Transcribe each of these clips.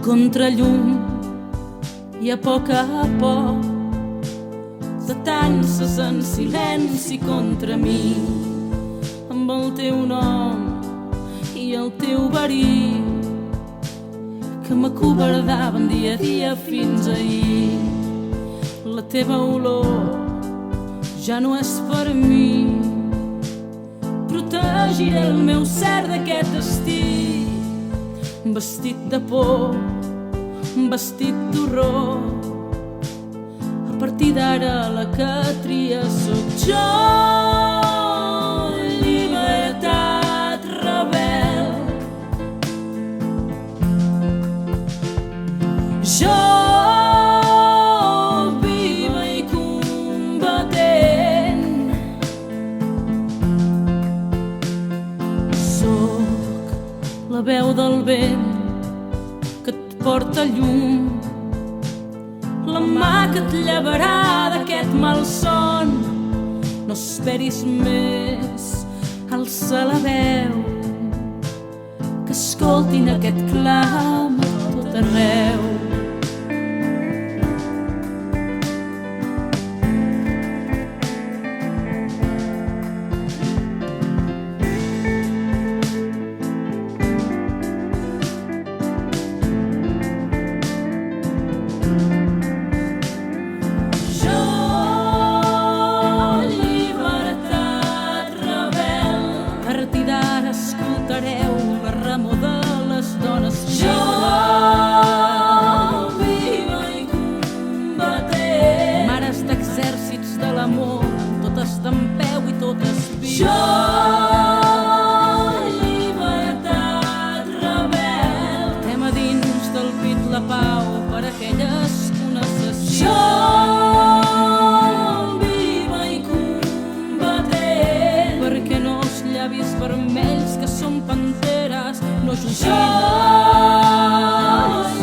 contrallum i a poc te tances en silenci contra mi, amb el teu nom i el teu verí que m'acobardaven dia a dia fins ahir. La teva olor ja no és per mi, protegiré el meu ser d'aquest destí, vestit de por, vestit d'horror. A partir d'ara la que tria sóc jo, llibertat rebel. Jo, viva i combatent, sóc la veu del vent que et porta llum, la mà que et llevarà d'aquest malson. No esperis més, alça la veu, que escoltin aquest clam a tot arreu. Escoltareu la remor de les dones. Jo, viva i combatent, mares d'exèrcits de l'amor, totes d'empeu i totes vives. Jo, llibertat rebel, tema dins del pit la pau per aquelles que ho necessiten. Jo, llavis vermells que són panteres no jugin. Jo,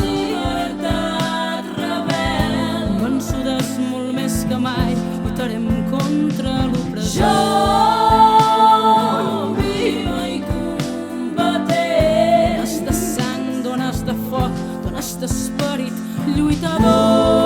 llibertat rebel, vençudes molt més que mai, lluitarem contra l'opressió. Jo, viva i combatent, dones de sang, dones de foc, dones d'esperit lluitador.